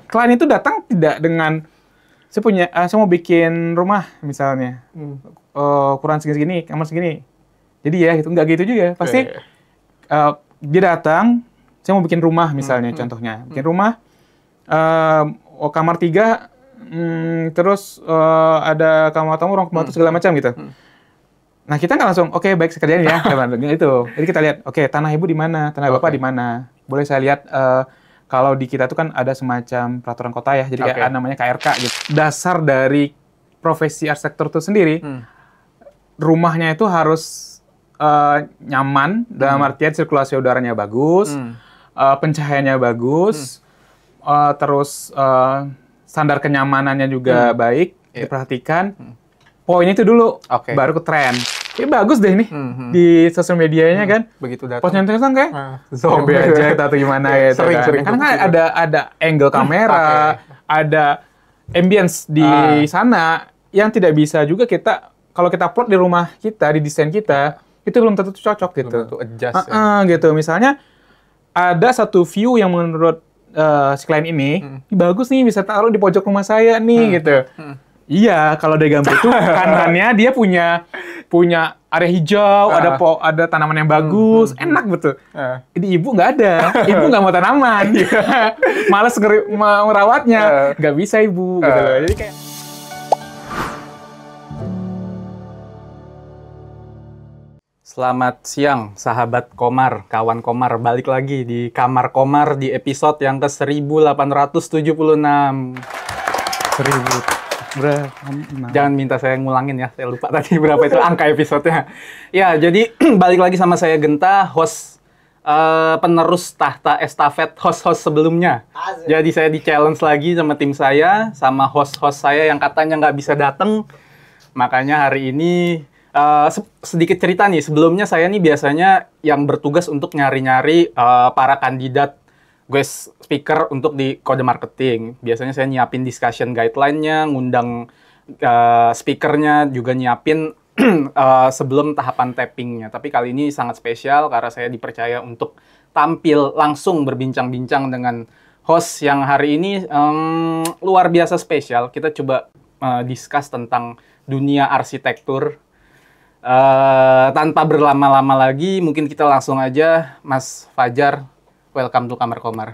klien itu datang tidak dengan saya mau bikin rumah misalnya, ukuran segini, kamar segini. Jadi ya gitu, nggak gitu juga. Pasti dia datang, saya mau bikin rumah misalnya, contohnya, bikin rumah, kamar 3, terus ada kamar tamu, ruang pembantu segala macam gitu. Nah kita nggak langsung, oke baik sekalian ya, itu. Jadi kita lihat, oke tanah ibu di mana, tanah bapak di mana. Boleh saya lihat, kalau di kita itu kan ada semacam peraturan kota ya, jadi kayak namanya KRK gitu. Dasar dari profesi arsitektur itu sendiri, rumahnya itu harus nyaman, dalam artian sirkulasi udaranya bagus, pencahayaannya bagus, terus standar kenyamanannya juga baik, diperhatikan. Poin itu dulu, baru ke tren. Bagus deh nih di sosial medianya kan. Begitu datang. Posnya tulisan kayak zombie aja atau gimana gitu kan. Karena kan ada angle kamera, ada ambience di sana yang tidak bisa juga kita, kalau kita plot di rumah kita, di desain kita, itu belum tentu cocok gitu. Belum tentu adjust ya. Gitu. Misalnya ada satu view yang menurut si klien ini, bagus nih bisa taruh di pojok rumah saya nih gitu. Iya, kalau dari gambar itu kanannya dia punya area hijau, ada tanaman yang bagus, enak betul. Ini ibu nggak ada, ibu nggak mau tanaman, malas merawatnya, nggak bisa ibu. Gitu loh. Jadi kayak Selamat siang, sahabat Komar, kawan Komar. Balik lagi di Kamar Komar di episode yang ke-1876. 1000. Jangan minta saya ngulangin ya, saya lupa tadi berapa itu angka episodenya. Ya, jadi balik lagi sama saya Genta, host penerus tahta estafet host-host sebelumnya. Jadi saya di-challenge lagi sama tim saya, sama host-host saya yang katanya nggak bisa datang. Makanya hari ini sedikit cerita nih, sebelumnya saya nih biasanya yang bertugas untuk nyari-nyari para kandidat guest speaker untuk di kode marketing. Biasanya saya nyiapin discussion guideline-nya, ngundang speakernya, juga nyiapin sebelum tahapan tapping-nya. Tapi kali ini sangat spesial karena saya dipercaya untuk tampil langsung berbincang-bincang dengan host yang hari ini luar biasa spesial. Kita coba discuss tentang dunia arsitektur. Tanpa berlama-lama lagi, mungkin kita langsung aja, Mas Fajar. Welcome to Kamar Komar.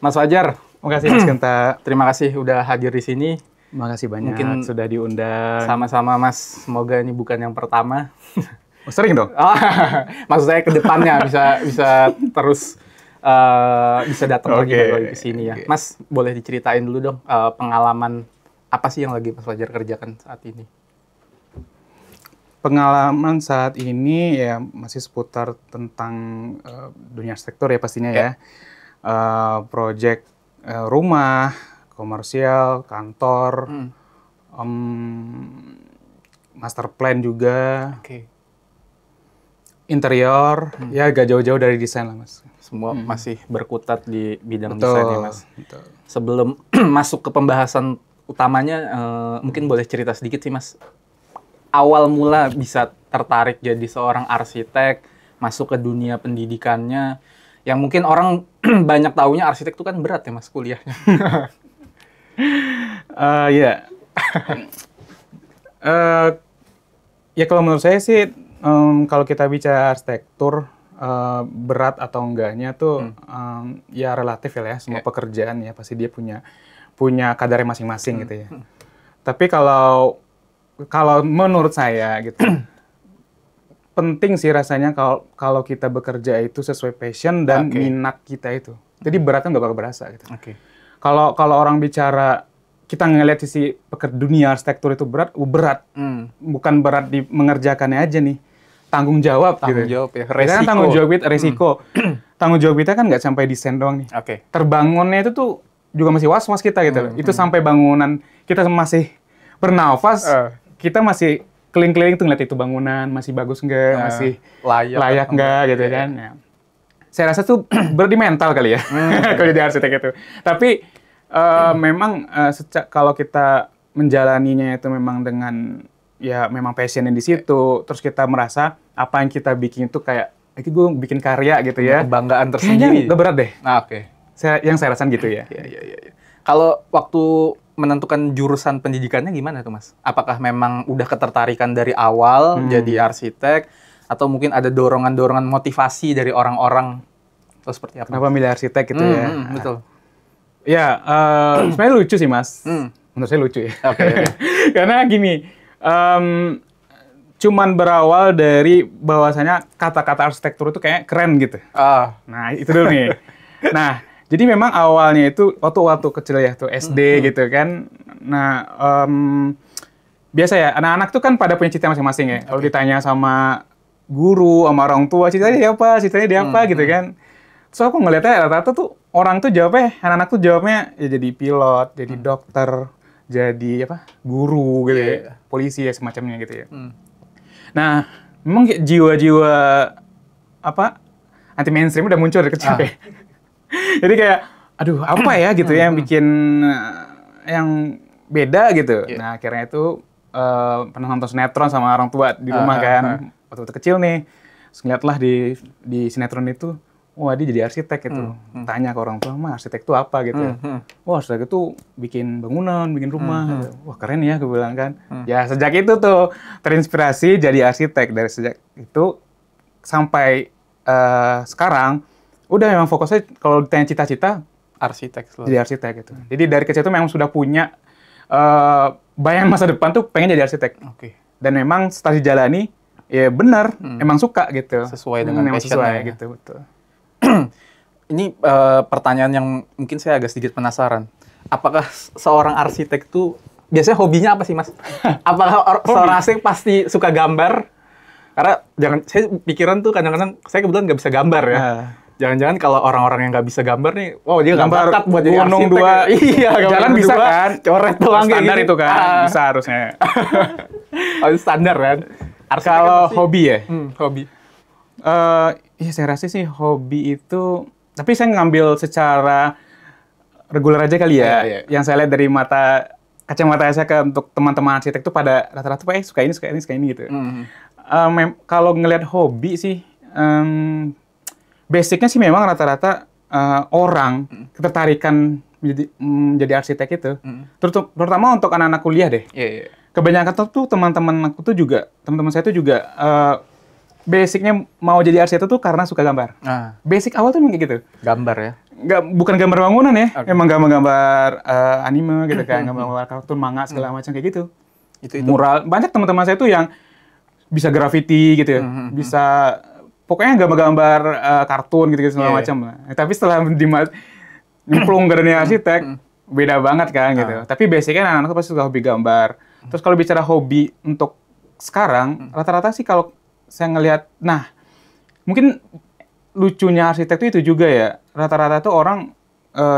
Mas Fajar. Makasih Mas Genta. Terima kasih udah hadir di sini. Makasih banyak Mungkin sudah diundang. Sama-sama Mas, semoga ini bukan yang pertama. Sering dong? Maksud saya ke depannya bisa terus bisa datang lagi ke sini ya. Mas, boleh diceritain dulu dong pengalaman apa sih yang lagi Mas Fajar kerjakan saat ini? Pengalaman saat ini ya masih seputar tentang dunia arsitektur ya pastinya ya. Project rumah, komersial, kantor, master plan juga, interior, ya agak jauh-jauh dari desain lah Mas. Semua masih berkutat di bidang desain ya Mas. Betul. Sebelum masuk ke pembahasan utamanya, mungkin boleh cerita sedikit sih Mas. Awal mula bisa tertarik jadi seorang arsitek, masuk ke dunia pendidikannya, yang mungkin orang banyak taunya arsitek itu kan berat ya Mas kuliahnya. Ya. Ya kalau menurut saya sih, kalau kita bicara arsitektur, berat atau enggaknya tuh ya relatif ya, semua pekerjaan ya pasti dia punya kadarnya masing-masing gitu ya. Tapi kalau menurut saya gitu, penting sih rasanya kalau kita bekerja itu sesuai passion dan minat kita itu. Jadi beratnya nggak bakal berasa gitu. Kalau orang bicara, kita ngelihat sisi dunia arsitektur itu berat, bukan berat di mengerjakannya aja nih, tanggung jawab ya, resiko. Kan tanggung jawab itu resiko. Tanggung jawab kita kan nggak sampai desain doang nih. Terbangunnya itu tuh juga masih was-was kita gitu loh. Itu sampai bangunan kita masih bernafas, kita masih keliling-keliling tuh ngeliat itu bangunan masih bagus nggak, masih layak nggak gitu kan. Ya. Saya rasa tuh berat di mental kali ya kalau jadi arsitek itu. Tapi memang kalau kita menjalaninya itu memang dengan ya memang passionnya di situ, terus kita merasa apa yang kita bikin itu kayak gue bikin karya gitu ya. Kebanggaan Kayaknya tersendiri. nggak berat deh. Nah, oke. Yang saya rasain gitu ya. Iya. Kalau waktu menentukan jurusan pendidikannya gimana tuh, Mas? Apakah memang udah ketertarikan dari awal jadi arsitek, atau mungkin ada dorongan-dorongan motivasi dari orang-orang, atau seperti apa? Kenapa milih arsitek gitu ya? Betul. Ya, sebenarnya lucu sih, Mas. Menurut saya lucu ya. Oke. Karena gini, cuman berawal dari bahwasanya kata-kata arsitektur itu kayak keren gitu. Nah, itu dulu nih. Nah, jadi memang awalnya itu waktu kecil ya tuh SD gitu kan. Nah, biasa ya anak-anak tuh kan pada punya cita masing-masing ya. Kalau ditanya sama guru, sama orang tua, citanya dia apa gitu kan. Terus aku ngeliatnya rata-rata tuh orang tuh jawabnya, anak-anak tuh jawabnya ya jadi pilot, jadi dokter, jadi apa guru gitu ya, polisi ya semacamnya gitu ya. Nah, memang jiwa-jiwa apa anti mainstream udah muncul dari kecil ya. Jadi kayak, aduh apa ya gitu ya yang bikin yang beda gitu. Nah akhirnya itu pernah nonton sinetron sama orang tua di rumah kan. Waktu kecil nih, terus ngeliatlah di sinetron itu, wah dia jadi arsitek gitu. Tanya ke orang tua, mah arsitek itu apa gitu. Wah arsitek itu bikin bangunan, bikin rumah. Gitu. Wah keren ya, gue bilang kan. Ya sejak itu tuh terinspirasi jadi arsitek. Dari sejak itu sampai sekarang, udah memang fokusnya kalau ditanya cita-cita Arsitek selalu. Jadi arsitek gitu. Jadi dari kecil itu memang sudah punya bayangan masa depan tuh pengen jadi arsitek. Dan memang setelah dijalani ya benar, emang suka gitu. Sesuai dengan passion-nya. Gitu, betul. Ini pertanyaan yang mungkin saya agak sedikit penasaran. Apakah seorang arsitek tuh biasanya hobinya apa sih, Mas? Apakah seorang arsitek pasti suka gambar? Karena saya pikiran tuh kadang-kadang saya kebetulan nggak bisa gambar ya. Jangan-jangan kalau orang-orang yang nggak bisa gambar nih, wow dia nggak bakat buat jadi arsitek. Iya, jalan bisa kan? Coret doang kayak standar gitu. Itu kan, bisa harusnya. Standar kan? Kalau hobi ya? Hobi. Iya saya rasa sih hobi itu, tapi saya ngambil secara reguler aja kali ya. Yang saya lihat dari kacamata saya untuk teman-teman arsitek itu pada rata-rata suka ini gitu. Kalau ngelihat hobi sih, basicnya sih memang rata-rata orang ketertarikan menjadi arsitek itu, terutama untuk anak-anak kuliah deh. Kebanyakan tuh teman-teman saya tuh juga basicnya mau jadi arsitek tuh karena suka gambar. Basic awal tuh memang kayak gitu. Gambar ya? Bukan gambar bangunan ya, emang gambar-gambar anime gitu kan, gambar-gambar kartun, manga segala macam kayak gitu. Itu. Mural, banyak teman-teman saya tuh yang bisa graffiti gitu ya, bisa pokoknya gambar-gambar kartun gitu segala macam lah. Tapi setelah nyemplung ke dunia arsitek, beda banget kan gitu. Tapi basicnya anak-anak pasti suka hobi gambar. Terus kalau bicara hobi untuk sekarang, rata-rata sih kalau saya ngelihat, nah mungkin lucunya arsitek itu juga ya, rata-rata tuh orang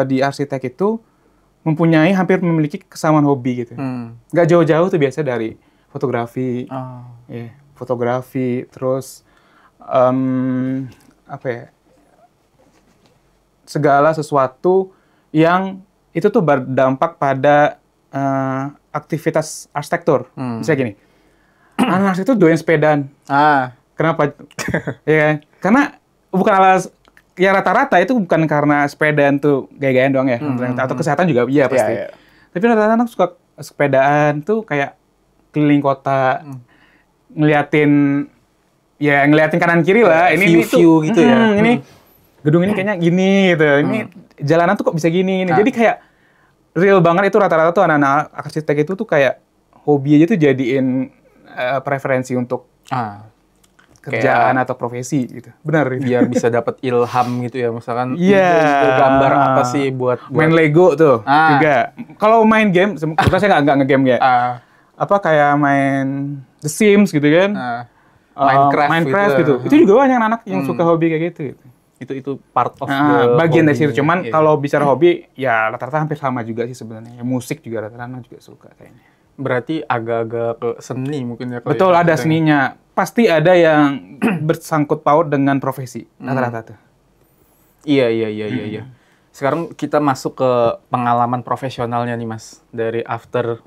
di arsitek itu hampir memiliki kesamaan hobi gitu. Nggak jauh-jauh tuh biasa dari fotografi, terus apa ya, segala sesuatu yang itu tuh berdampak pada aktivitas arsitektur. Misalnya gini, anak arsitek tuh doyan sepedaan. Kenapa? Ya, karena bukan ya rata-rata itu bukan karena sepedaan tuh gaya-gayaan doang ya, atau kesehatan juga iya pasti. Tapi rata-rata anak suka sepedaan tuh kayak keliling kota, ngeliatin kanan kiri lah. Ini view gitu ya. Ini gedung ini kayaknya gini gitu. Ini jalanan tuh kok bisa gini. Jadi kayak real banget itu rata-rata tuh anak-anak arsitek itu tuh kayak hobi aja tuh jadiin preferensi untuk kerjaan atau profesi gitu. Benar. Biar bisa dapat ilham gitu ya, misalkan gambar apa sih buat main Lego tuh juga. Kalau main game, sebetulnya saya nggak ngegame ya. Apa kayak main The Sims gitu kan. Minecraft gitu. Itu juga banyak anak yang suka hobi kayak gitu. Itu part of bagian dari situ. Cuman kalau bicara hobi, ya rata-rata hampir sama juga sih sebenarnya. Ya, musik juga rata-rata anak juga suka kayaknya. Berarti agak-agak ke seni mungkin ya. Betul, ada seninya. Pasti ada yang bersangkut paut dengan profesi rata-rata tuh. Iya. Sekarang kita masuk ke pengalaman profesionalnya nih Mas. Dari after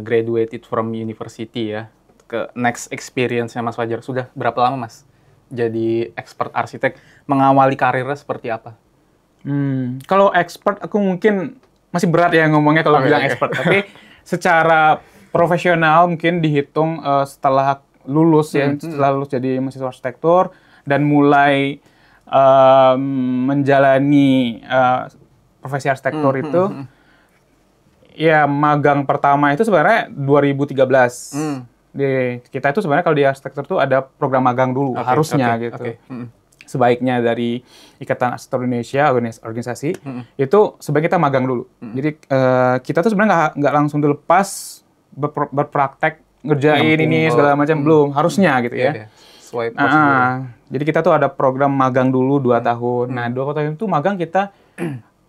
graduated from university ya, ke next experience-nya Mas Fajar. Sudah berapa lama Mas jadi expert arsitek, mengawali karirnya seperti apa? Kalau expert aku mungkin masih berat ya ngomongnya kalau bilang expert, tapi secara profesional mungkin dihitung setelah lulus ya, setelah lulus jadi mahasiswa arsitektur dan mulai menjalani profesi arsitektur itu, ya magang pertama itu sebenarnya 2013. Kita itu sebenarnya kalau di arsitektur tuh ada program magang dulu, harusnya gitu. Sebaiknya dari Ikatan Arsitektur Indonesia, organisasi, itu sebaiknya kita magang dulu. Jadi kita tuh sebenarnya nggak langsung dilepas berpraktek, ngerjain ini segala macam, belum. Harusnya gitu ya. Jadi kita tuh ada program magang dulu 2 tahun. Nah, 2 tahun itu magang kita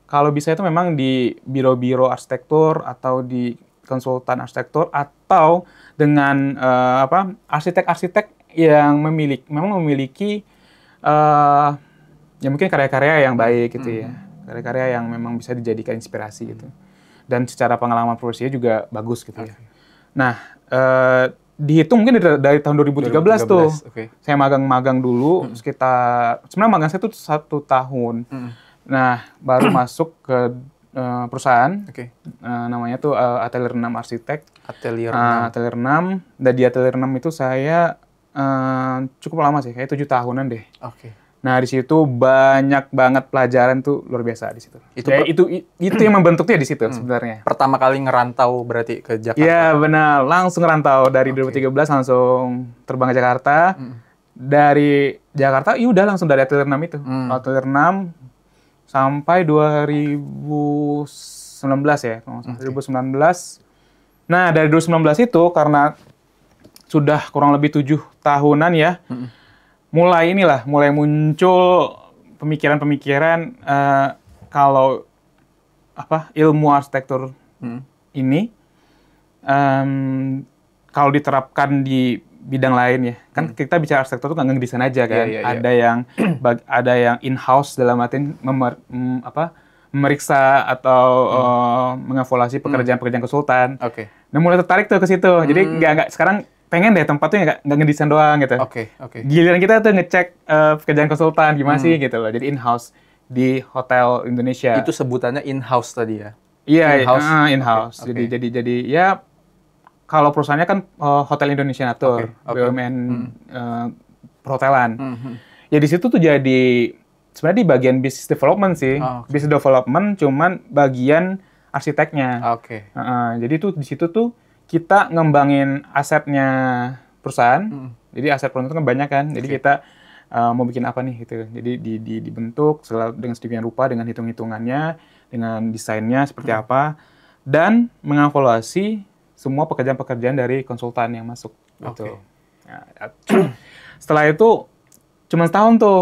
kalau bisa itu memang di biro-biro arsitektur atau di konsultan arsitektur atau dengan arsitek-arsitek yang memang memiliki ya mungkin karya-karya yang baik gitu ya. Karya-karya yang memang bisa dijadikan inspirasi gitu. Dan secara pengalaman profesinya juga bagus gitu ya. Nah, dihitung mungkin dari tahun 2013 tuh. Saya magang-magang dulu sekitar, sebenarnya magang saya tuh 1 tahun. Nah, baru masuk ke perusahaan. Namanya tuh Atelier 6 Arsitek. Atelier 6. Dan di Atelier 6 itu saya cukup lama sih, kayak 7 tahunan deh. Nah, di situ banyak banget pelajaran tuh luar biasa di situ. Itu yang membentuknya di situ sebenarnya. Pertama kali ngerantau berarti ke Jakarta? Iya, benar. Langsung ngerantau dari 2013 langsung terbang ke Jakarta. Dari Jakarta, udah langsung dari Atelier 6 itu. Atelier 6 sampai 2019 ya, 2019. Nah, dari 2019 itu karena sudah kurang lebih 7 tahunan ya, mulai muncul pemikiran-pemikiran kalau ilmu arsitektur ini kalau diterapkan di bidang lain ya, kan kita bicara arsitektur tuh nggak ngedesain aja kan, ada yang in-house dalam arti memeriksa atau mengevaluasi pekerjaan-pekerjaan konsultan. Nah, mulai tertarik tuh ke situ, jadi nggak sekarang pengen deh tempatnya nggak ngedesain doang gitu. Giliran kita tuh ngecek pekerjaan konsultan gimana sih gitu loh. Jadi in-house di hotel Indonesia. Itu sebutannya in-house tadi ya? Iya, in-house. Jadi ya kalau perusahaannya kan Hotel Indonesia Natur, BUMN perhotelan. Ya di situ tuh jadi sebenarnya di bagian business development sih. Business development cuman bagian arsiteknya. Jadi tuh di situ tuh kita ngembangin asetnya perusahaan. Jadi aset perusahaan itu kan banyak kan. Jadi kita mau bikin apa nih gitu. Jadi dibentuk dengan sedemikian rupa, dengan hitung-hitungannya, dengan desainnya seperti apa, dan mengevaluasi semua pekerjaan-pekerjaan dari konsultan yang masuk. Gitu. Nah, setelah itu cuma setahun tuh.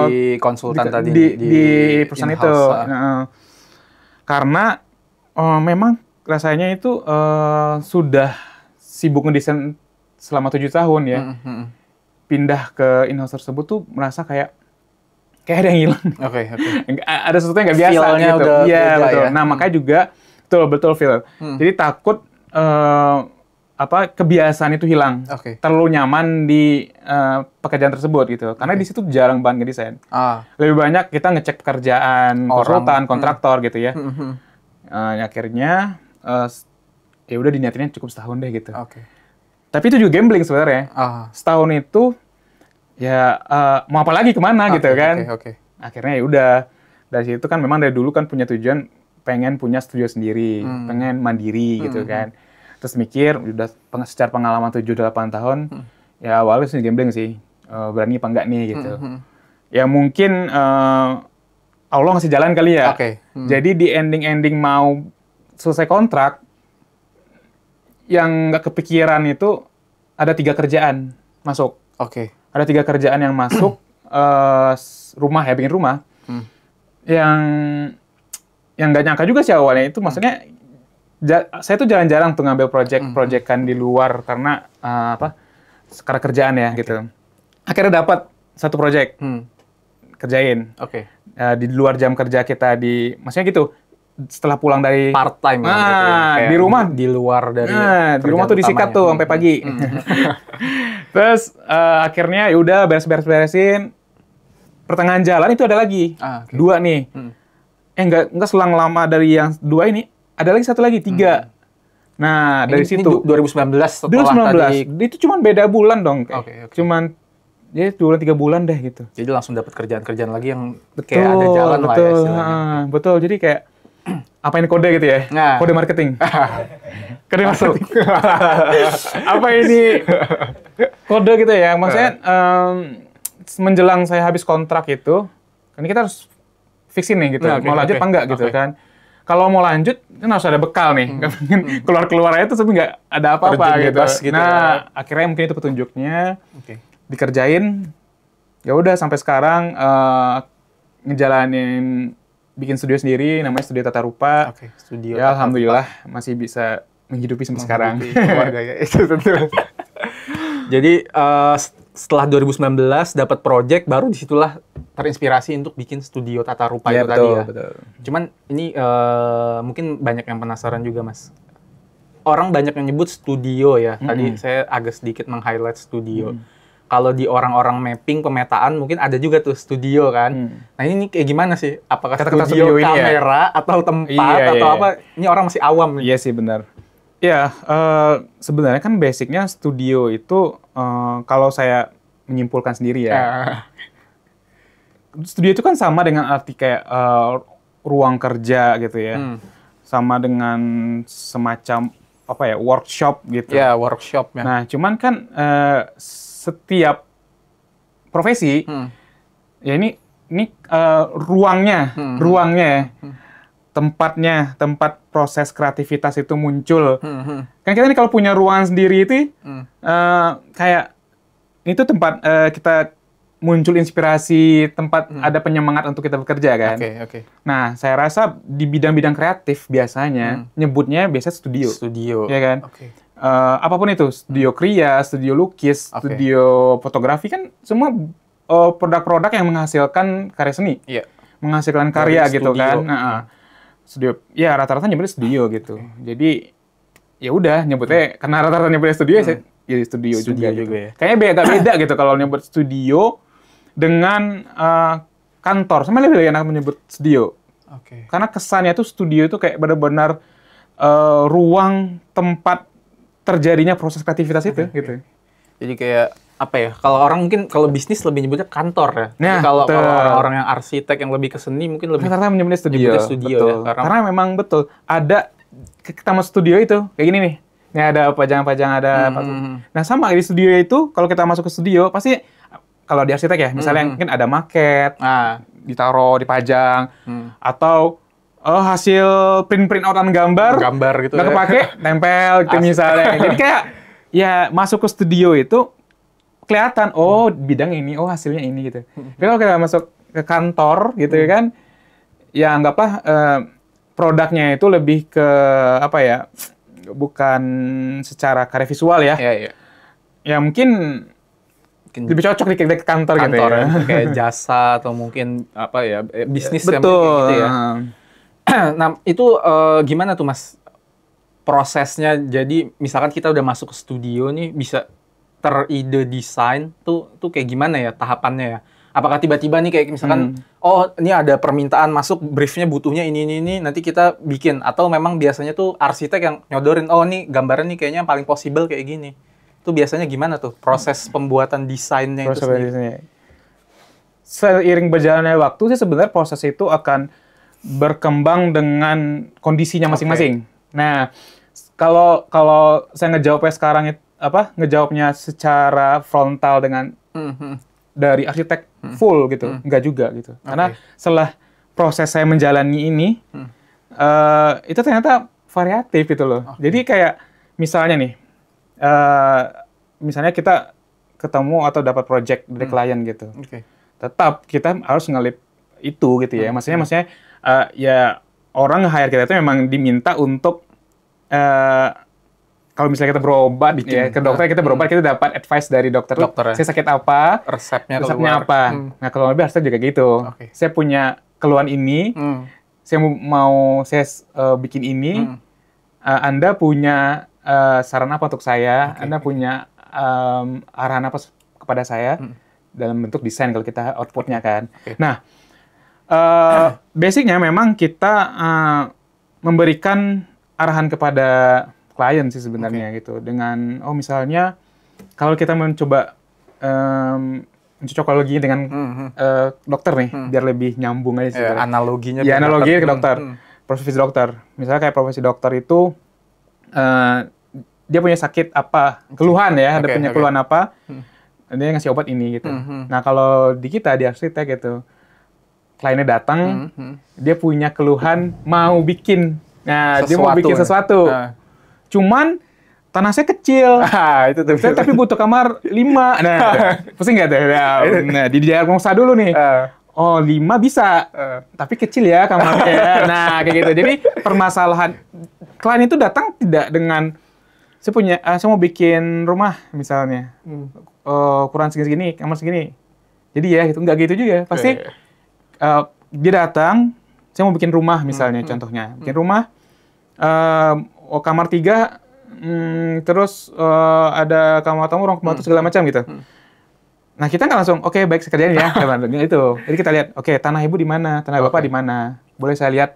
Di konsultan tadi di perusahaan itu. Karena memang rasanya itu sudah sibuk ngedesain selama 7 tahun ya. Pindah ke in-house tersebut tuh merasa kayak ada yang hilang. Ada sesuatu yang nggak biasa gitu. Iya, betul. Ya? Nah, makanya juga betul feel. Jadi takut kebiasaan itu hilang. Terlalu nyaman di pekerjaan tersebut gitu. Karena di situ jarang banget ngedesain. Lebih banyak kita ngecek pekerjaan konsultan, kontraktor gitu ya. Akhirnya ya udah diniatinnya cukup setahun deh gitu. Tapi itu juga gambling sebenarnya. Setahun itu ya mau apa lagi kemana gitu kan. Akhirnya ya udah dari situ kan memang dari dulu kan punya tujuan pengen punya studio sendiri, pengen mandiri gitu kan. Terus mikir udah secara pengalaman 7-8 tahun ya awalnya sih gambling sih. Berani apa enggak nih gitu. Ya mungkin Allah ngasih jalan kali ya. Jadi di ending mau selesai kontrak, yang nggak kepikiran itu ada 3 kerjaan masuk. Ada 3 kerjaan yang masuk rumah ya, bikin rumah. Yang nggak nyangka juga sih awalnya itu, maksudnya saya tuh jarang-jarang tuh ngambil project-projectan di luar karena karena kerjaan ya gitu. Akhirnya dapat 1 project, kerjain. Di luar jam kerja kita maksudnya gitu. setelah pulang dari part time di rumah di luar dari di rumah tuh disikat tuh sampai pagi. Terus akhirnya ya udah beresin. Pertengahan jalan itu ada lagi 2 nih. Enggak selang lama dari yang 2 ini ada lagi 1 lagi 3. Nah dari situ 2019 setelah 2019 tadi itu cuman beda bulan dong. Okay. Cuman ya 2-3 bulan deh gitu. Jadi langsung dapat kerjaan lagi yang kayak ada jalan lah ya istilahnya. Betul. Jadi kayak apa ini kode gitu ya? Kode marketing. Kode marketing. Apa ini kode gitu ya? Maksudnya menjelang saya habis kontrak itu, kan kita harus fixin nih gitu. Mau lanjut apa enggak gitu kan. Kalau mau lanjut, kan harus ada bekal nih. Nggak mungkin keluar-keluar aja terus nggak ada apa-apa gitu. Nah, akhirnya mungkin itu petunjuknya. Dikerjain. Ya udah sampai sekarang ngejalanin bikin studio sendiri, namanya Studio Tata Rupa. Studio. Ya alhamdulillah masih bisa menghidupi sampai sekarang. Keluarga ya, itu tentu. Jadi setelah 2019 dapat project, baru disitulah terinspirasi untuk bikin Studio Tata Rupa itu tadi ya. Betul. Cuman ini mungkin banyak yang penasaran juga, Mas. Orang banyak yang nyebut studio ya. Tadi saya agak sedikit meng-highlight studio. Kalau di orang-orang mapping, pemetaan, mungkin ada juga tuh studio kan. Nah ini kayak gimana sih? Apakah studio kamera atau tempat atau apa? Ini orang masih awam nih. Iya sih benar. Ya, sebenarnya kan basicnya studio itu kalau saya menyimpulkan sendiri ya. Studio itu kan sama dengan arti kayak ruang kerja gitu ya. Sama dengan semacam apa ya, workshop gitu. Ya, workshop ya. Nah, cuman kan setiap profesi ya ini ruangnya ya. Tempat proses kreativitas itu muncul. Kan kita nih kalau punya ruangan sendiri itu kayak itu tempat kita muncul inspirasi, tempat ada penyemangat untuk kita bekerja kan. Nah, saya rasa di bidang-bidang kreatif biasanya nyebutnya biasa studio. Ya kan? Apapun itu, studio kriya, studio lukis, studio fotografi kan semua produk-produk yang menghasilkan karya seni. Menghasilkan karya gitu kan. Studio, ya rata-rata nyebutnya studio gitu. Jadi ya udah nyebutnya karena rata-rata nyebutnya studio saya jadi studio juga gitu. Ya. Kayaknya beda gitu kalau nyebut studio dengan kantor. Sama lebih enak menyebut studio. Karena kesannya tuh studio itu kayak benar-benar ruang tempat terjadinya proses kreativitas itu gitu. Jadi kayak apa ya? Kalau orang mungkin kalau bisnis lebih nyebutnya kantor ya. Nah, kalau orang-orang yang arsitek yang lebih ke seni mungkin lebih karena menyebutnya studio ya. Karena memang betul ada kita masuk studio itu kayak gini nih. Ini ada pajang-pajang ada Nah, sama di studio itu kalau kita masuk ke studio pasti kalau di arsitek ya, misalnya mungkin ada maket, ditaruh dipajang atau hasil print outan gambar gitu nggak kepake tempel gitu misalnya. Jadi kayak ya masuk ke studio itu kelihatan bidang ini, hasilnya ini gitu. Tapi kalau kita masuk ke kantor gitu ya kan, ya anggaplah produknya itu lebih ke apa ya, bukan secara karya visual ya. Ya mungkin lebih cocok di kantor gitu ya. Kayak jasa atau mungkin apa ya, bisnis betul gitu ya. Nah, itu gimana tuh Mas prosesnya? Jadi misalkan kita udah masuk ke studio nih, bisa teride desain tuh kayak gimana ya tahapannya ya? Apakah tiba-tiba nih kayak misalkan ini ada permintaan masuk, briefnya butuhnya ini nanti kita bikin, atau memang biasanya tuh arsitek yang nyodorin nih gambarnya nih kayaknya paling possible kayak gini. Itu biasanya gimana tuh proses pembuatan desainnya itu sendiri? Seiring berjalannya waktu sih sebenarnya proses itu akan berkembang dengan kondisinya masing-masing. Nah, kalau saya ngejawabnya sekarang ngejawabnya secara frontal dengan dari arsitek full gitu, enggak juga gitu. Karena setelah proses saya menjalani ini, itu ternyata variatif gitu loh. Jadi kayak misalnya nih, misalnya kita ketemu atau dapat project dari klien gitu, tetap kita harus ngelip itu gitu ya. Maksudnya ya orang nge-hire kita itu memang diminta untuk kalau misalnya kita berobat ya, ke dokter kita berobat, kita dapat advice dari dokter saya sakit apa, resepnya apa. Nah, kalau lebih harusnya juga gitu. Saya punya keluhan ini, bikin ini, Anda punya saran apa untuk saya? Anda punya arahan apa kepada saya dalam bentuk desain kalau kita outputnya kan. Nah, basicnya memang kita memberikan arahan kepada klien sih sebenarnya gitu. Dengan misalnya kalau kita mencoba mencocokologi dengan dokter nih, biar lebih nyambung aja sih. Analoginya. Ya, analogi ke dokter. Profesi dokter. Misalnya kayak profesi dokter itu, dia punya sakit apa, keluhan ya, ada punya keluhan apa, dia ngasih obat ini gitu. Nah, kalau di kita, di arsitek gitu, kliennya datang, dia punya keluhan, mau bikin. Nah, dia mau bikin sesuatu. Cuman tanah saya kecil, saya tapi butuh kamar 5. Nah, pusing nggak tuh? Nah, di diagnosa dulu nih. 5 bisa, tapi kecil ya kamarnya. Nah, kayak gitu. Jadi permasalahan klien itu datang tidak dengan saya mau bikin rumah misalnya, ukuran segini, kamar segini. Jadi ya gitu, nggak gitu juga. Pasti dia datang, saya mau bikin rumah misalnya, contohnya bikin rumah. Kamar 3, terus ada kamar tamu, ruang pembantu segala macam gitu. Nah, kita nggak langsung, oke, baik sekalian ya, itu. Jadi kita lihat, oke, tanah ibu di mana, tanah bapak di mana. Boleh saya lihat,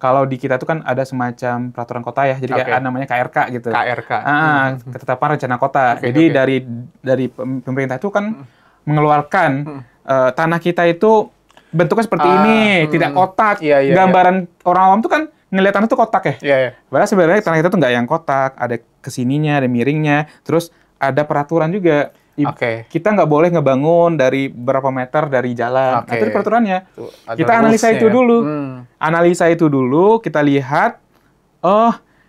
kalau di kita tuh kan ada semacam peraturan kota ya, jadi kayak namanya KRK gitu. KRK. Ketetapan Rencana Kota. Jadi dari pemerintah itu kan mengeluarkan tanah kita itu bentuknya seperti ini, tidak kotak. Gambaran orang awam tuh kan ngelihat tanah itu kotak ya. Padahal sebenarnya tanah itu tuh nggak yang kotak, ada kesininya, ada miringnya, terus ada peraturan juga. Kita nggak boleh ngebangun dari berapa meter dari jalan. Nah, itu peraturannya. Kita analisa itu dulu. Analisa itu dulu, kita lihat,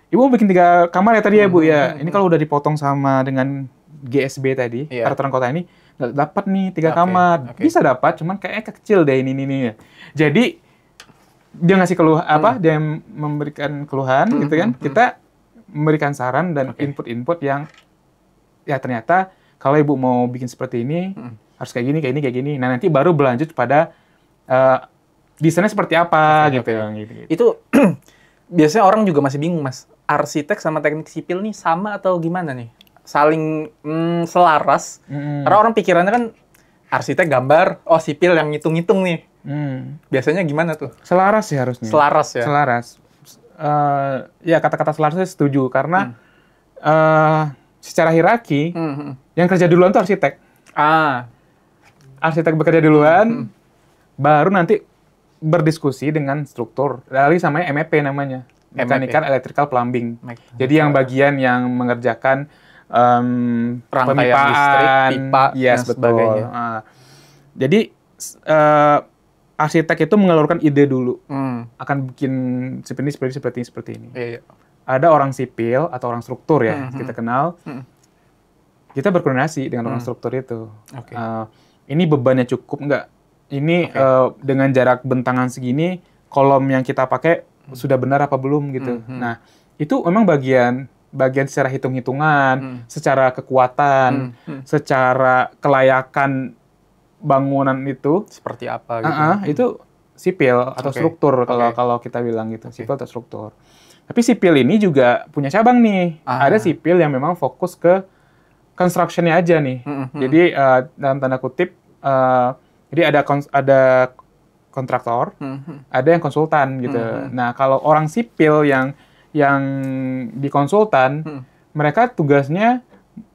ibu bikin 3 kamar ya tadi ya bu ya. Ini kalau udah dipotong sama dengan GSB tadi, peraturan kota ini, nggak dapat nih 3 kamar. Bisa dapat, cuman kayaknya kecil deh ini. Jadi dia ngasih dia memberikan keluhan gitu kan. Kita memberikan saran dan input-input yang ya ternyata kalau ibu mau bikin seperti ini harus kayak gini. Nah, nanti baru berlanjut pada desainnya seperti apa gitu. Itu biasanya orang juga masih bingung, Mas. Arsitek sama teknik sipil nih sama atau gimana nih? Saling selaras. Karena orang pikirannya kan arsitek gambar, sipil yang ngitung-ngitung nih. Biasanya gimana tuh? Selaras sih harusnya. Selaras ya? Selaras. Ya, kata-kata selaras saya setuju. Karena secara hierarki, yang kerja duluan tuh arsitek. Arsitek bekerja duluan, baru nanti berdiskusi dengan struktur. Lalu sama MEP namanya. Mechanical, Electrical, Plumbing. Jadi yang bagian yang mengerjakan rangkaian listrik, pipa, dan sebagainya. Jadi arsitek itu mengeluarkan ide dulu. Akan bikin seperti ini. Ada orang sipil atau orang struktur ya, kita kenal. Kita berkoordinasi dengan orang struktur itu. Ini bebannya cukup nggak? Ini dengan jarak bentangan segini, kolom yang kita pakai sudah benar apa belum gitu. Nah, itu memang bagian secara hitung-hitungan, secara kekuatan, secara kelayakan bangunan itu seperti apa gitu. Itu sipil atau struktur kalau kita bilang gitu, sipil atau struktur. Tapi sipil ini juga punya cabang nih. Ada sipil yang memang fokus ke construction-nya aja nih. Jadi dalam tanda kutip, jadi ada kontraktor, ada yang konsultan gitu. Nah, kalau orang sipil yang di konsultan, mereka tugasnya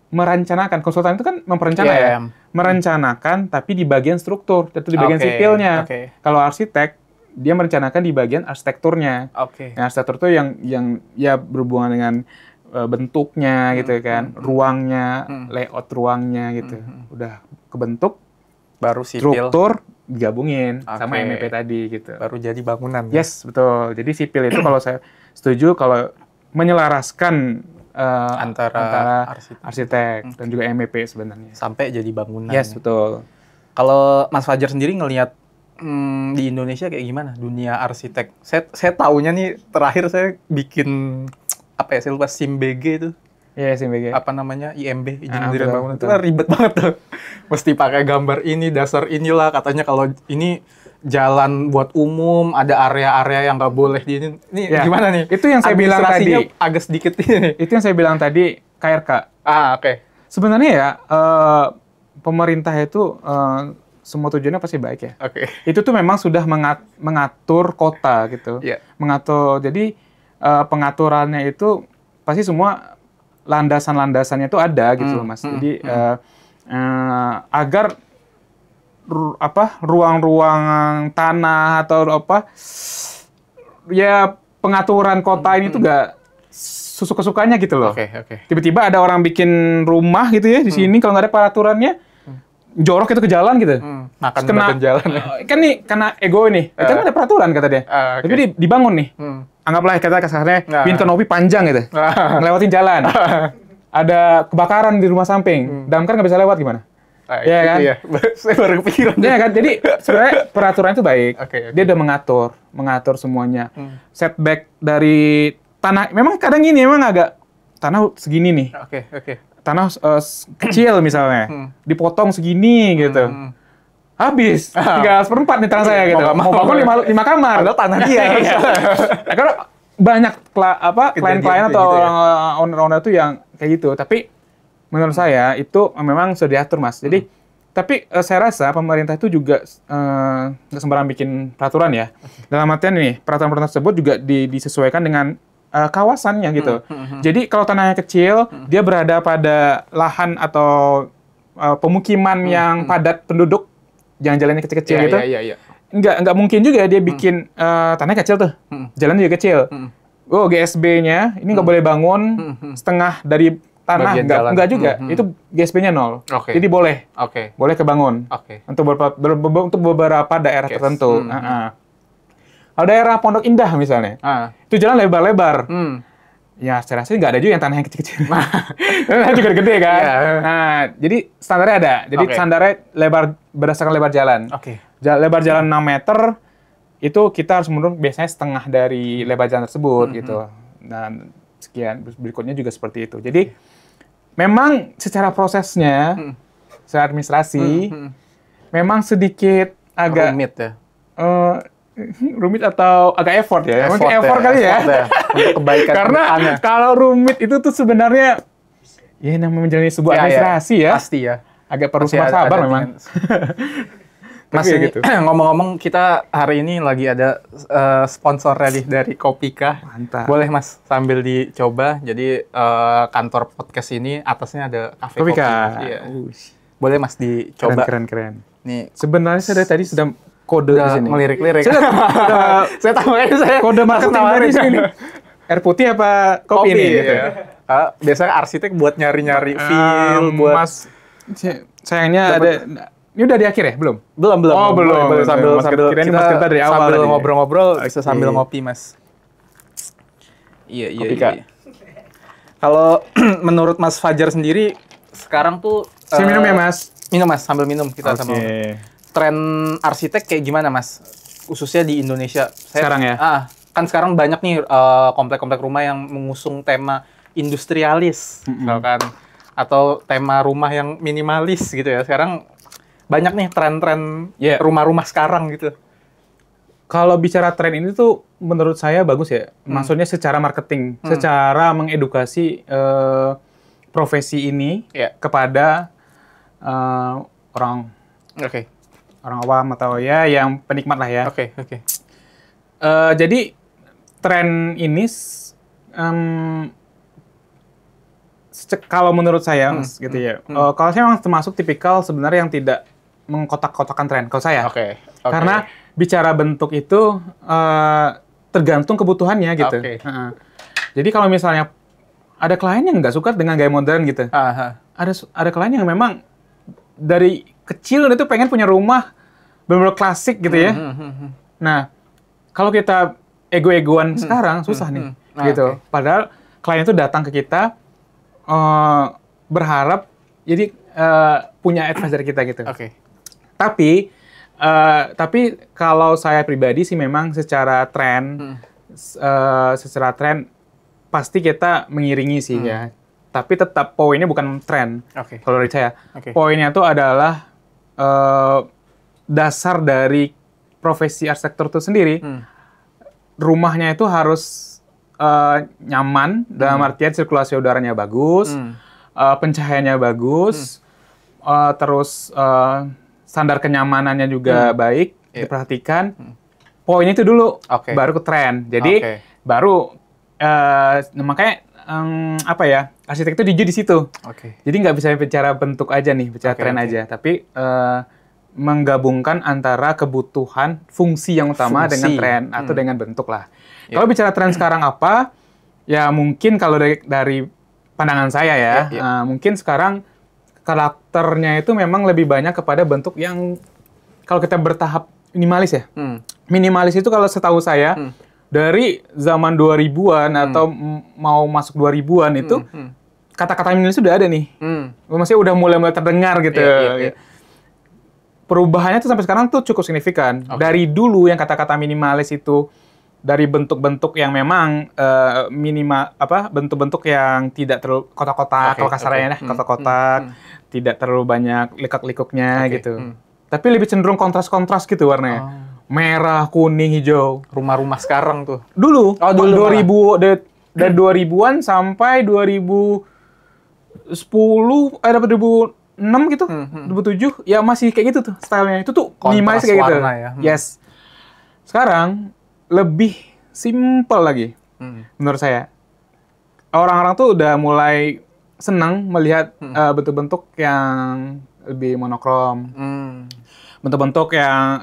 merencanakan. Konsultan itu kan memperencana merencanakan, tapi di bagian struktur, itu di bagian sipilnya. Kalau arsitek, dia merencanakan di bagian arsitekturnya. Nah, arsitektur itu yang ya berhubungan dengan bentuknya gitu kan, ruangnya, layout ruangnya gitu. Udah kebentuk, baru sipil, struktur digabungin sama MEP tadi gitu. Baru jadi bangunan. Yes, betul. Jadi sipil itu kalau saya setuju kalau menyelaraskan antara arsitek dan juga MEP sebenarnya. Sampai jadi bangunan. Yes, betul. Kalau Mas Fajar sendiri ngelihat di Indonesia kayak gimana dunia arsitek? Saya taunya nih terakhir saya bikin apa ya, saya lupa SIMBG itu. Iya, SIMBG. Apa namanya? IMB, izin mendirikan bangunan. Itu kan ribet banget tuh. Mesti pakai gambar ini, dasar inilah, katanya kalau ini jalan buat umum, ada area-area yang nggak boleh di ini Ya, gimana nih? itu yang saya bilang Administrasinya tadi. agak sedikit ini. Itu yang saya bilang tadi, KRK. Oke. Sebenarnya ya, pemerintah itu semua tujuannya pasti baik ya. Oke. Itu tuh memang sudah mengatur kota gitu. Iya. Mengatur, jadi pengaturannya itu pasti semua landasan-landasannya itu ada gitu loh, Mas. Jadi agar ruang-ruang tanah atau apa ya pengaturan kota ini tuh gak suka-sukanya gitu loh. Oke. Tiba-tiba ada orang bikin rumah gitu ya di sini kalau nggak ada peraturannya jorok itu ke jalan gitu. Makan Kena- badan jalan. Kan nih karena ego nih. Itu kan ada peraturan kata dia. Oke. Tapi dibangun nih. Anggaplah kata kasarnya bikin kanopi panjang gitu. Ngelewatin jalan. Ada kebakaran di rumah samping. Damkar nggak bisa lewat gimana? Iya kan? Iya. Saya baru kepikiran. Iya kan? Jadi sebenarnya peraturan itu baik. Oke. Dia udah mengatur semuanya. Setback dari tanah. Memang kadang gini, memang agak tanah segini nih. Oke. Tanah kecil misalnya, dipotong segini gitu. Habis, 3/4 nih tanah saya gitu. Mau Mau bangun 5 kamar. Padahal tanah dia. Iya. Nah, karena banyak klien-klien atau gitu ya? owner-owner itu yang kayak gitu. Tapi menurut saya itu memang sudah diatur, Mas. Jadi, tapi saya rasa pemerintah itu juga nggak sembarang bikin peraturan ya. Dalam artian nih, peraturan-peraturan tersebut juga disesuaikan dengan kawasannya gitu. Jadi kalau tanahnya kecil, dia berada pada lahan atau pemukiman yang padat penduduk, yang jalannya kecil-kecil gitu. Iya. Nggak mungkin juga dia bikin tanahnya kecil tuh, jalan juga kecil. Oh, GSB-nya ini nggak boleh bangun setengah dari tanah, Bagian jalan. nggak juga. Itu GSB-nya 0. Oke. Jadi boleh kebangun Oke. untuk beberapa daerah Oke. tertentu. Kalau daerah Pondok Indah misalnya, itu jalan lebar-lebar. Ya, saya rasa nggak ada juga yang tanah yang kecil-kecil. Tanah juga gede kan. Iya. Nah, jadi standarnya ada. Jadi Oke. standarnya berdasarkan lebar jalan. Oke. Lebar jalan 6 meter, itu kita harus menurut biasanya setengah dari lebar jalan tersebut gitu. Dan sekian, berikutnya juga seperti itu. Jadi, memang secara prosesnya, secara administrasi, memang sedikit agak Rumit ya. rumit atau agak effort ya. Mungkin effort kali ya. Untuk kebaikan Karena kedepannya. kalau rumit itu tuh sebenarnya ya namanya menjalani sebuah administrasi ya. Pasti ya. Agak perlu Pasti sabar ada memang. Mas, Tapi ya ini, gitu. ngomong-ngomong kita hari ini lagi ada sponsornya nih dari Kopika. Mantap. Boleh Mas sambil dicoba. Jadi kantor podcast ini atasnya ada kafe Kopika. kopi. Iya. Boleh Mas dicoba. Keren. Nih Sebenarnya saya dari tadi sudah kode di udah sini. ngelirik-lirik. Saya tahu saya kode marketing dari sini. Air putih apa kopi ini gitu. ya. Biasanya arsitek buat nyari-nyari feel buat Mas, sayangnya ada. Ini udah di akhir ya? Belum? belum. Oh, belum. Boleh sambil Mas kirain Mas cerita dari awal sambil tadi. ngobrol-ngobrol bisa Oke. sambil ngopi, Mas. Iya. Kopika. Kalau menurut Mas Fajar sendiri sekarang tuh Saya minum ya, Mas. Minum Mas, sambil minum kita sama. Oke. Tren arsitek kayak gimana Mas? Khususnya di Indonesia. Sekarang ya? Kan sekarang banyak nih komplek-komplek rumah yang mengusung tema industrialis, misalkan, atau tema rumah yang minimalis gitu ya. Sekarang banyak nih tren-tren Yeah. rumah-rumah sekarang gitu. Kalau bicara tren ini tuh menurut saya bagus ya. Maksudnya secara marketing, secara mengedukasi profesi ini Iya. kepada orang Oke. awam atau ya yang penikmat lah ya. Oke. Jadi tren ini kalau menurut saya Mas, gitu ya. Kalau saya memang termasuk tipikal sebenarnya yang tidak mengkotak-kotakan tren kalau saya. Oke. Karena bicara bentuk itu tergantung kebutuhannya gitu. Oke. Jadi kalau misalnya ada klien yang nggak suka dengan gaya modern gitu, ada klien yang memang dari kecil itu pengen punya rumah benar-benar klasik gitu ya. Nah, kalau kita ego-egoan sekarang susah nih, gitu. Padahal klien itu datang ke kita berharap jadi punya advice dari kita gitu. Oke. Tapi kalau saya pribadi sih memang secara tren pasti kita mengiringi sih ya. Tapi tetap poinnya bukan tren. Oke. Kalau dari saya, Oke. poinnya itu adalah dasar dari profesi arsitektur itu sendiri, rumahnya itu harus nyaman, dalam artian sirkulasi udaranya bagus, pencahayaannya bagus, terus standar kenyamanannya juga baik, diperhatikan. Poin itu dulu, baru ke tren. Jadi baru makanya apa ya, arsitek itu diuji di situ. Jadi nggak bisa bicara bentuk aja nih, bicara tren aja, tapi menggabungkan antara kebutuhan fungsi yang utama dengan tren atau dengan bentuk lah. Kalau bicara tren sekarang apa, ya mungkin kalau dari pandangan saya ya, mungkin sekarang karakternya itu memang lebih banyak kepada bentuk yang kalau kita bertahap minimalis ya. Minimalis itu kalau setahu saya dari zaman 2000-an atau mau masuk 2000-an itu kata-kata minimalis sudah ada nih. Maksudnya udah mulai terdengar gitu. Perubahannya tuh sampai sekarang tuh cukup signifikan. Dari dulu yang kata-kata minimalis itu dari bentuk-bentuk yang memang bentuk-bentuk yang tidak terlalu kotak-kotak, kalau kasarnya kotak-kotak, tidak terlalu banyak likuk-likuknya gitu. Tapi lebih cenderung kontras-kontras gitu warnanya. Merah, kuning, hijau. Rumah-rumah sekarang tuh. Dulu 2000 dari 2000-an sampai 2010 2006 gitu, 2007 ya masih kayak gitu tuh stylenya. Itu tuh minimalis kayak gitu. Ya. Yes. Sekarang lebih simple lagi menurut saya. Orang-orang tuh udah mulai senang melihat bentuk-bentuk yang lebih monokrom. Bentuk-bentuk yang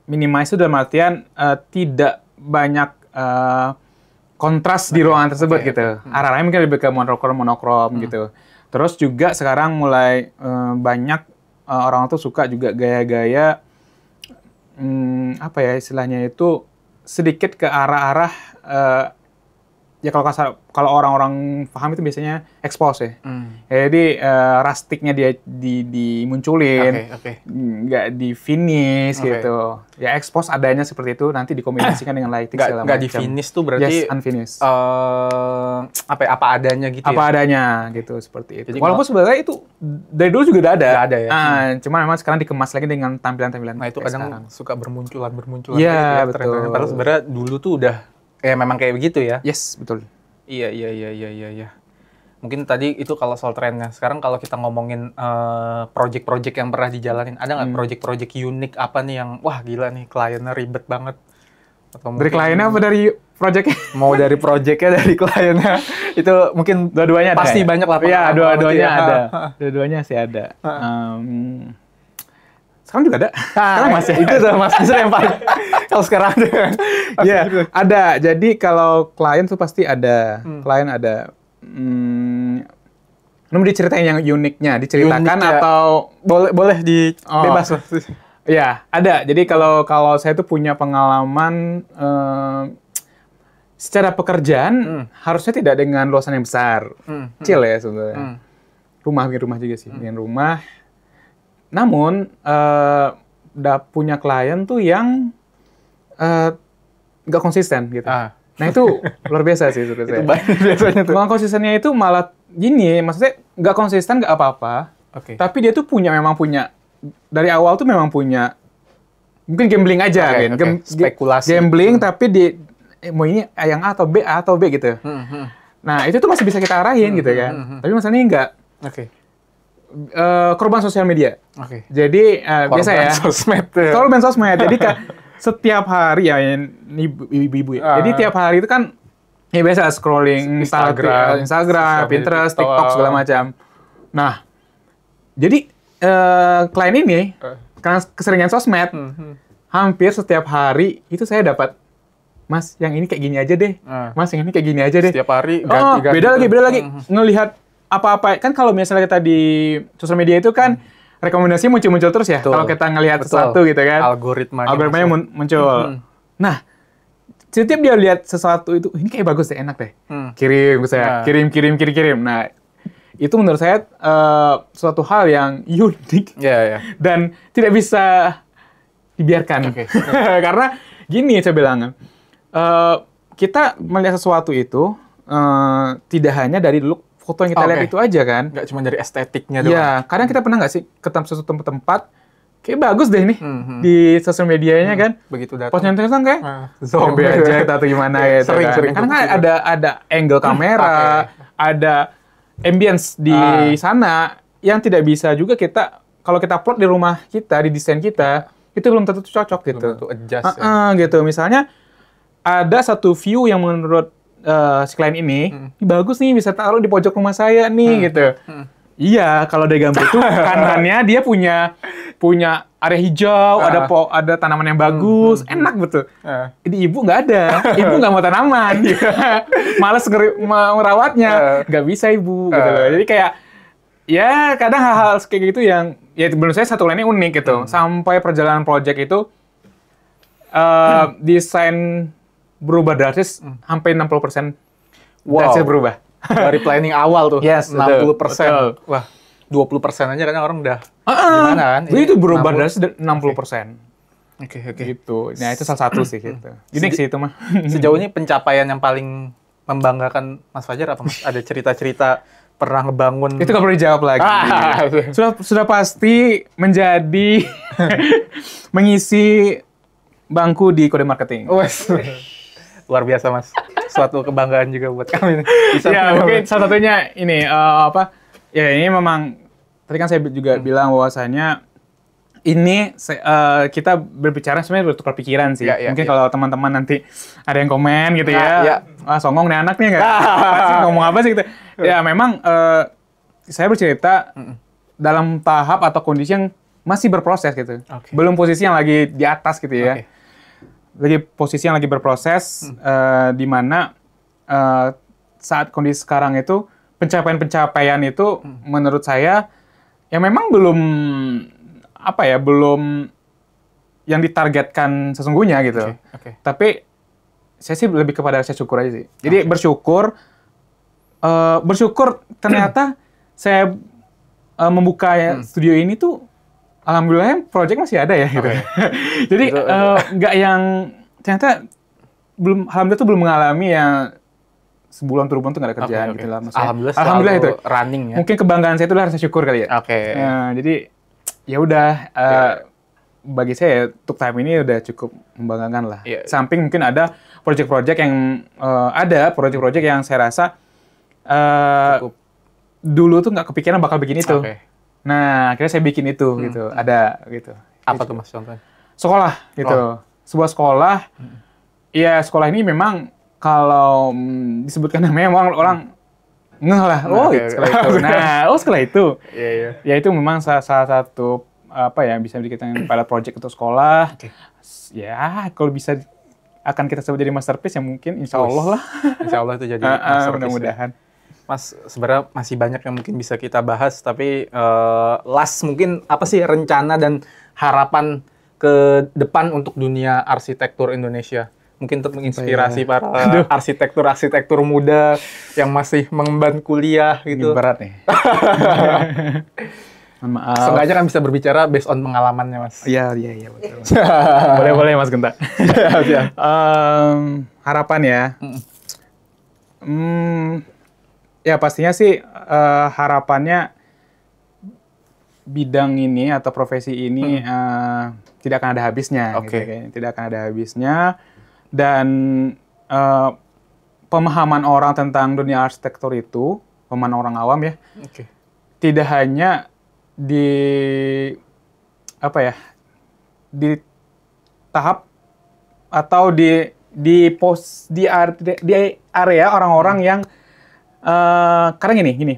minimalis itu dalam artian tidak banyak kontras di ruangan tersebut gitu. Arah-arahnya mungkin lebih ke monokrom gitu. Terus juga sekarang mulai banyak orang tuh suka juga gaya-gaya apa ya istilahnya itu sedikit ke arah-arah ya kalau orang-orang paham itu biasanya expose ya. Jadi rustiknya dia dimunculin, nggak di finish gitu. Ya expose adanya seperti itu, nanti dikombinasikan dengan lighting segala macam. Nggak di finish tuh berarti unfinished. Apa adanya gitu. Apa adanya gitu seperti itu. Jadi, walaupun sebenarnya itu dari dulu juga udah ada. Ada ya. Cuma memang sekarang dikemas lagi dengan tampilan-tampilan. Nah itu kadang suka bermunculan. Iya betul. Padahal sebenarnya dulu tuh udah ya memang kayak begitu ya. Yes, betul. Iya. Mungkin tadi itu kalau soal trennya. Sekarang kalau kita ngomongin project-project yang pernah dijalanin, ada nggak project-project unik apa nih yang wah gila nih kliennya ribet banget? Atau dari kliennya apa dari projectnya? Mau dari projectnya, dari kliennya itu mungkin dua-duanya pasti banyak lah. Iya, dua-duanya ada. Dua-duanya sih ada. Sekarang juga ada. Sekarang masih itu tuh Mas yang paling kalau sekarang ada. Iya, ada. Jadi kalau klien tuh pasti ada. Klien ada. Mau diceritain yang uniknya, diceritakan atau boleh bebas lah. Iya, ada. Jadi kalau saya tuh punya pengalaman secara pekerjaan harusnya tidak dengan luasan yang besar. Kecil ya sebenarnya. Rumah juga sih, dengan rumah. Namun, udah punya klien tuh yang nggak konsisten gitu. Nah itu luar biasa sih menurut saya. Itu biasanya tuh. Konsistennya itu malah gini, maksudnya nggak konsisten nggak apa-apa. Tapi dia tuh memang punya, dari awal tuh memang punya, mungkin gambling aja kan. Spekulasi. Gambling tapi mau ini yang A atau B gitu. Nah itu tuh masih bisa kita arahin gitu kan. Tapi masalahnya enggak. Korban sosial media. Jadi biasa ya. Korban sosmed. Jadi setiap hari ya ini ibu-ibu ya. Jadi tiap hari itu kan ya biasa scrolling Instagram, Pinterest, TikTok segala macam. Nah, jadi klien ini karena keseringan sosmed, hampir setiap hari itu saya dapat, Mas, yang ini kayak gini aja deh. Mas, yang ini kayak gini aja deh. Setiap hari ganti-ganti. Beda lagi. Ngelihat apa-apa. Kan kalau misalnya kita di sosial media itu kan rekomendasi muncul terus ya. Kalau kita ngelihat sesuatu gitu kan. Algoritmanya muncul. Nah, setiap dia lihat sesuatu itu, ini kayak bagus deh, enak deh. Kirim ke saya. Kirim. Nah, itu menurut saya suatu hal yang unik. Dan tidak bisa dibiarkan. Karena gini saya bilang, kita melihat sesuatu itu tidak hanya dari dulu foto yang kita lihat itu aja kan. Nggak cuma dari estetiknya doang. Iya, kadang kita pernah nggak sih ke suatu tempat kayak bagus deh nih di sosial medianya kan. Begitu datang. Pas nyontek kayak zombie aja atau gimana ya. Sering. Karena kan ada angle kamera, ada ambience di sana yang tidak bisa juga kita kalau kita plot di rumah kita, di desain kita, itu belum tentu cocok gitu. Belum tentu adjust gitu. Misalnya ada satu view yang menurut si klien ini bagus nih, bisa taruh di pojok rumah saya nih gitu. Iya, kalau dari gambar itu kanannya dia punya area hijau, ada tanaman yang bagus, enak betul. Ini ibu nggak ada, ibu nggak mau tanaman, malas merawatnya, nggak bisa ibu gitu loh. Jadi kayak ya kadang hal-hal kayak gitu yang ya menurut saya satu lainnya unik gitu. Sampai perjalanan project itu desain berubah drastis sampai 60%. Drastis berubah. Dari planning awal tuh, yes, 60%. Betul. Wah, 20% aja kadang orang udah gimana kan? Itu berubah drastis 60%. Oke. Gitu. Nah, itu salah satu sih gitu. Unik sih itu mah. Sejauh ini pencapaian yang paling membanggakan Mas Fajar apa, Mas? Ada cerita-cerita pernah ngebangun? Itu nggak perlu dijawab lagi. Sudah pasti menjadi mengisi bangku di kode marketing. Luar biasa, Mas. Suatu kebanggaan juga buat kami. Ya, mungkin salah satunya ini ya ini memang tadi kan saya juga bilang bahwasanya ini kita berbicara sebenarnya bertukar pikiran sih. Mungkin kalau teman-teman nanti ada yang komen gitu songong nih anak nih nggak? Pasti ngomong apa sih gitu. Ya memang saya bercerita dalam tahap atau kondisi yang masih berproses gitu. Belum posisi yang lagi di atas gitu ya. Lagi posisi yang lagi berproses di mana saat kondisi sekarang itu pencapaian itu menurut saya ya memang belum belum yang ditargetkan sesungguhnya gitu. Tapi saya sih lebih kepada rasa syukur aja sih. Jadi bersyukur ternyata saya membuka studio ini tuh alhamdulillah project masih ada ya gitu. Jadi nggak yang ternyata alhamdulillah tuh belum mengalami yang sebulan 2 bulan tuh nggak ada kerjaan gitu lah. Alhamdulillah itu running ya. Mungkin kebanggaan saya itu rasa syukur kali ya. Jadi ya udah bagi saya untuk time ini udah cukup membanggakan lah. Samping mungkin ada project-project yang saya rasa dulu tuh nggak kepikiran bakal bikin itu. Nah, akhirnya saya bikin itu gitu. Ada gitu. Apa tuh Mas contohnya? Sekolah gitu. Sebuah sekolah. Ya, sekolah ini memang kalau disebutkan namanya memang orang ngeh lah. Sekolah itu. Sekolah itu. Ya itu memang salah satu bisa dikatakan pilot project untuk sekolah. Ya, kalau bisa akan kita sebut jadi masterpiece ya mungkin insya Allah lah. Insya Allah itu jadi masterpiece. Mudah-mudahan. Mas, sebenarnya masih banyak yang mungkin bisa kita bahas, tapi last mungkin apa sih rencana dan harapan ke depan untuk dunia arsitektur Indonesia? Mungkin untuk menginspirasi para arsitektur muda yang masih mengemban kuliah gitu. Ini berat nih. Maaf. Seenggaknya kan bisa berbicara based on pengalamannya, Mas. Iya betul. Boleh Mas Genta. Harapan ya. Ya pastinya sih harapannya bidang ini atau profesi ini tidak akan ada habisnya. Gitu, tidak akan ada habisnya. Dan pemahaman orang tentang dunia arsitektur itu, pemahaman orang awam ya, tidak hanya di tahap atau di area orang-orang yang kadang gini,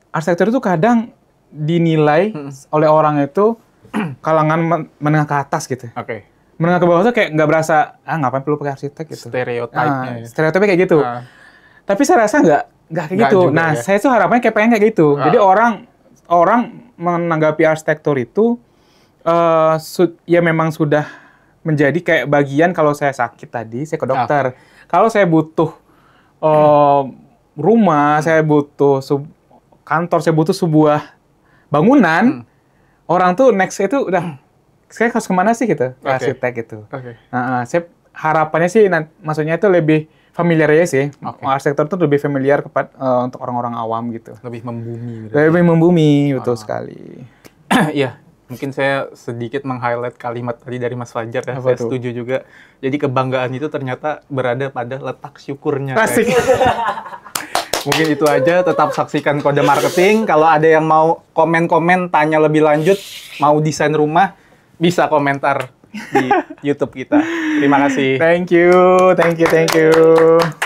arsitektur itu kadang dinilai oleh orang itu kalangan menengah ke atas gitu. Menengah ke bawah tuh kayak nggak berasa, ngapain perlu pakai arsitek gitu. Stereotipnya kayak gitu. Tapi saya rasa nggak kayak gitu. Nah, saya tuh harapannya pengen kayak gitu. Jadi orang menanggapi arsitektur itu ya memang sudah menjadi kayak bagian kalau saya sakit tadi, saya ke dokter. Kalau saya butuh rumah, saya butuh kantor, saya butuh sebuah bangunan, orang tuh next itu udah, saya harus kemana sih gitu, arsitek gitu. Saya harapannya sih, maksudnya itu lebih familiar aja sih. Arsitektur itu lebih familiar untuk orang-orang awam gitu. Lebih membumi. Lebih membumi, betul sekali. Iya, Mungkin saya sedikit meng-highlight kalimat tadi dari Mas Fajar ya. Apa Saya tuh? setuju juga. Jadi kebanggaan itu ternyata berada pada letak syukurnya. Asik. Mungkin itu aja. Tetap saksikan Kode Marketing. Kalau ada yang mau komen-komen, tanya lebih lanjut, mau desain rumah, bisa komentar di YouTube kita. Terima kasih. Thank you.